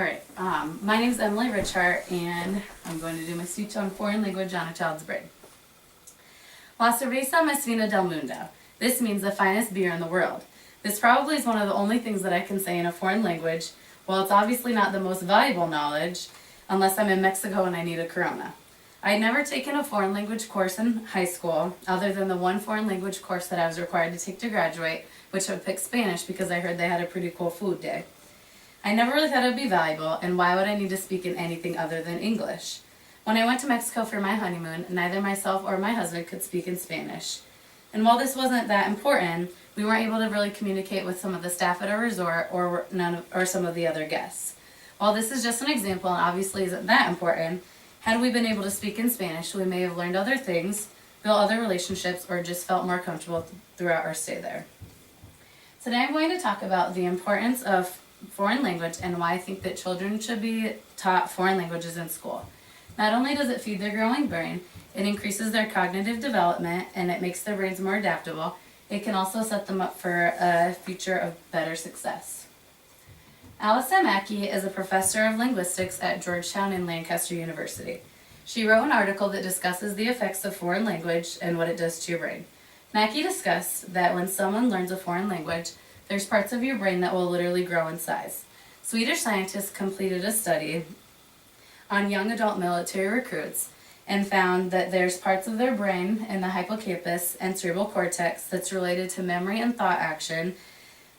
Alright, my name is Emily Richart, and I'm going to do my speech on foreign language on a child's brain. La cerveza más fina del mundo. This means the finest beer in the world. This probably is one of the only things that I can say in a foreign language. While it's obviously not the most valuable knowledge, unless I'm in Mexico and I need a Corona. I had never taken a foreign language course in high school, other than the one foreign language course that I was required to take to graduate, which I would pick Spanish because I heard they had a pretty cool food day. I never really thought it would be valuable, and why would I need to speak in anything other than English? When I went to Mexico for my honeymoon, neither myself or my husband could speak in Spanish. And while this wasn't that important, we weren't able to really communicate with some of the staff at our resort or some of the other guests. While this is just an example and obviously isn't that important, had we been able to speak in Spanish, we may have learned other things, built other relationships, or just felt more comfortable throughout our stay there. Today I'm going to talk about the importance of foreign language and why I think that children should be taught foreign languages in school. Not only does it feed their growing brain, it increases their cognitive development and it makes their brains more adaptable. It can also set them up for a future of better success. Alison Mackey is a professor of linguistics at Georgetown and Lancaster University. She wrote an article that discusses the effects of foreign language and what it does to your brain. Mackey discussed that when someone learns a foreign language, there's parts of your brain that will literally grow in size. Swedish scientists completed a study on young adult military recruits and found that there's parts of their brain in the hippocampus and cerebral cortex that's related to memory and thought action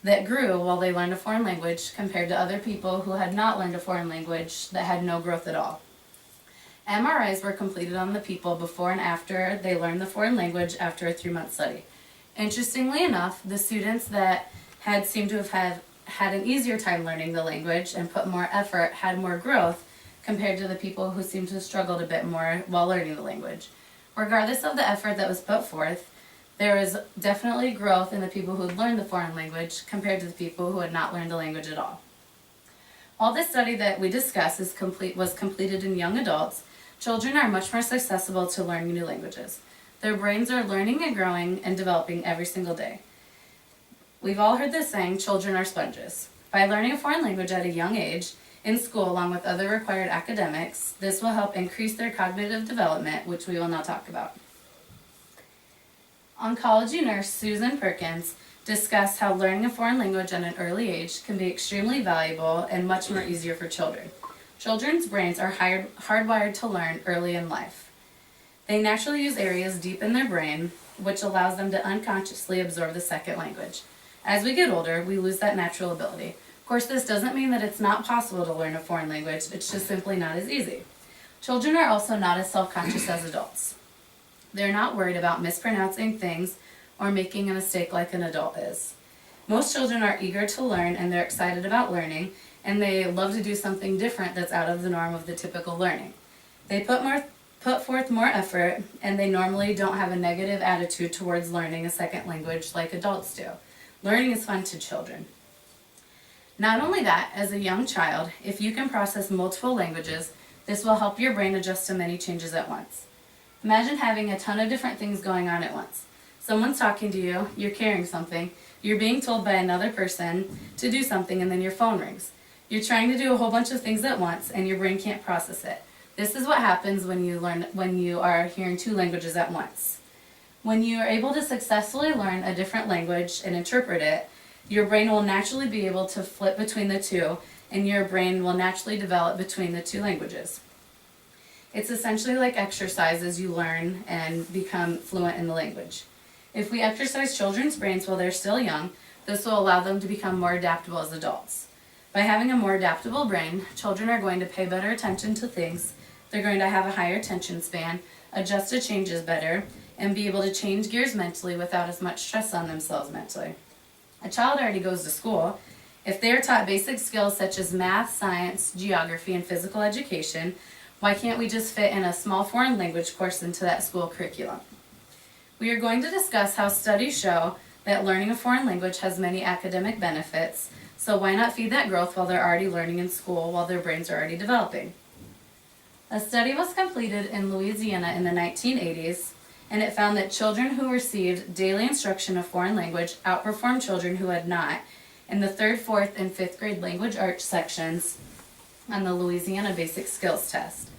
that grew while they learned a foreign language compared to other people who had not learned a foreign language that had no growth at all. MRIs were completed on the people before and after they learned the foreign language after a 3-month study. Interestingly enough, the students that had seemed to have had an easier time learning the language and put more effort had more growth compared to the people who seemed to have struggled a bit more while learning the language. Regardless of the effort that was put forth, there was definitely growth in the people who had learned the foreign language compared to the people who had not learned the language at all. While this study that we discussed was completed in young adults, children are much more susceptible to learning new languages. Their brains are learning and growing and developing every single day. We've all heard this saying, children are sponges. By learning a foreign language at a young age, in school along with other required academics, this will help increase their cognitive development, which we will now talk about. Oncology nurse Susan Perkins discussed how learning a foreign language at an early age can be extremely valuable and much more easier for children. Children's brains are hardwired to learn early in life. They naturally use areas deep in their brain, which allows them to unconsciously absorb the second language. As we get older, we lose that natural ability. Of course, this doesn't mean that it's not possible to learn a foreign language, it's just simply not as easy. Children are also not as self-conscious as adults. They're not worried about mispronouncing things or making a mistake like an adult is. Most children are eager to learn and they're excited about learning, and they love to do something different that's out of the norm of the typical learning. They put forth more effort, and they normally don't have a negative attitude towards learning a second language like adults do. Learning is fun to children. Not only that, as a young child, if you can process multiple languages, this will help your brain adjust to many changes at once. Imagine having a ton of different things going on at once. Someone's talking to you, you're carrying something, you're being told by another person to do something, and then your phone rings. You're trying to do a whole bunch of things at once, and your brain can't process it. This is what happens when you are hearing 2 languages at once. When you are able to successfully learn a different language and interpret it, your brain will naturally be able to flip between the two, and your brain will naturally develop between the 2 languages. It's essentially like exercise as you learn and become fluent in the language. If we exercise children's brains while they're still young, this will allow them to become more adaptable as adults. By having a more adaptable brain, children are going to pay better attention to things, they're going to have a higher attention span, adjust to changes better, and be able to change gears mentally without as much stress on themselves mentally. A child already goes to school. If they are taught basic skills such as math, science, geography, and physical education, why can't we just fit in a small foreign language course into that school curriculum? We are going to discuss how studies show that learning a foreign language has many academic benefits, so why not feed that growth while they're already learning in school while their brains are already developing? A study was completed in Louisiana in the 1980s, and it found that children who received daily instruction of foreign language outperformed children who had not in the 3rd, 4th, and 5th grade language arts sections on the Louisiana Basic Skills Test.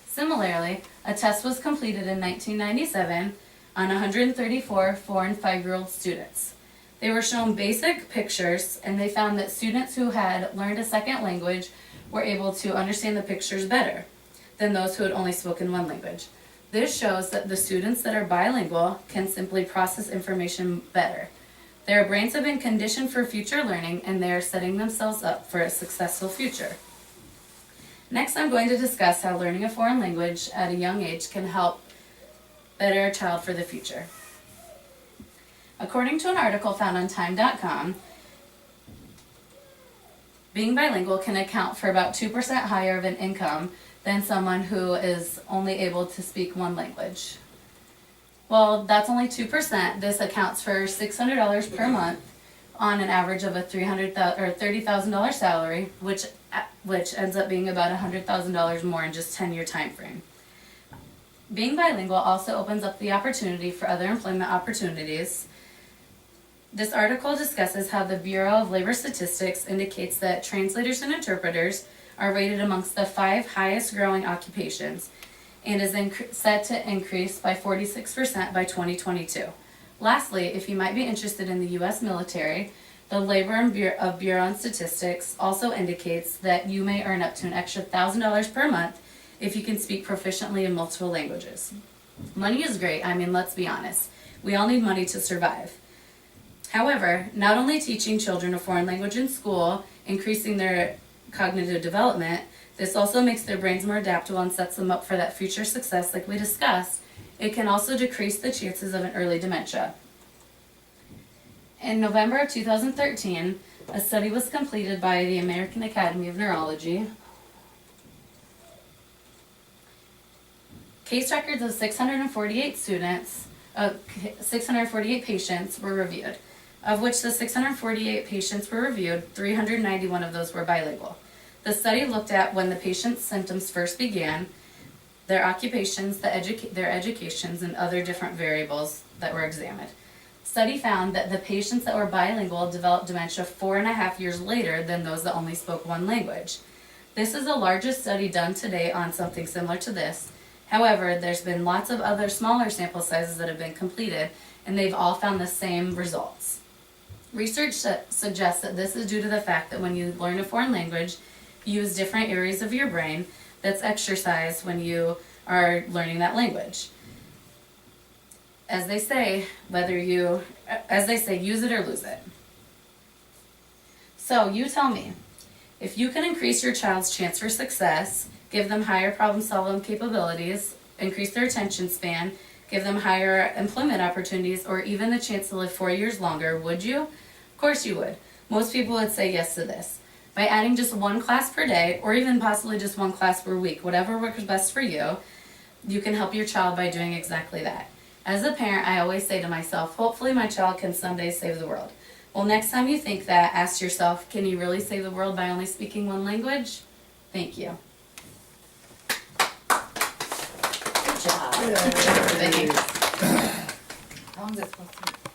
Similarly, a test was completed in 1997 on 134 4- and 5-year-old students. They were shown basic pictures, and they found that students who had learned a second language were able to understand the pictures better than those who had only spoken one language. This shows that the students that are bilingual can simply process information better. Their brains have been conditioned for future learning, and they are setting themselves up for a successful future. Next, I'm going to discuss how learning a foreign language at a young age can help better a child for the future. According to an article found on time.com, being bilingual can account for about 2% higher of an income than someone who is only able to speak one language. Well, that's only 2%. This accounts for $600 per month on an average of a $30,000 salary, which ends up being about $100,000 more in just 10-year time frame. Being bilingual also opens up the opportunity for other employment opportunities. This article discusses how the Bureau of Labor Statistics indicates that translators and interpreters are rated amongst the 5 highest growing occupations and is set to increase by 46% by 2022. Lastly, if you might be interested in the U.S. military, the Labor Bureau of Statistics also indicates that you may earn up to an extra $1,000 per month if you can speak proficiently in multiple languages. Money is great. I mean, let's be honest. We all need money to survive. However, not only teaching children a foreign language in school, increasing their cognitive development, this also makes their brains more adaptable and sets them up for that future success like we discussed. It can also decrease the chances of an early dementia. In November of 2013, a study was completed by the American Academy of Neurology. Case records of 648 patients were reviewed. Of which the 648 patients were reviewed, 391 of those were bilingual. The study looked at when the patient's symptoms first began, their occupations, their educations, and other different variables that were examined. Study found that the patients that were bilingual developed dementia 4.5 years later than those that only spoke one language. This is the largest study done to date on something similar to this. However, there's been lots of other smaller sample sizes that have been completed, and they've all found the same results. Research suggests that this is due to the fact that when you learn a foreign language, you use different areas of your brain that's exercised when you are learning that language. As they say, use it or lose it. So you tell me, if you can increase your child's chance for success, give them higher problem-solving capabilities, increase their attention span, give them higher employment opportunities, or even the chance to live 4 years longer, would you? Of course you would. Most people would say yes to this. By adding just one class per day, or even possibly just one class per week, whatever works best for you, you can help your child by doing exactly that. As a parent, I always say to myself, hopefully my child can someday save the world. Well, next time you think that, ask yourself, can you really save the world by only speaking one language? Thank you. Good job. Yeah. Thanks. How long is it supposed to be?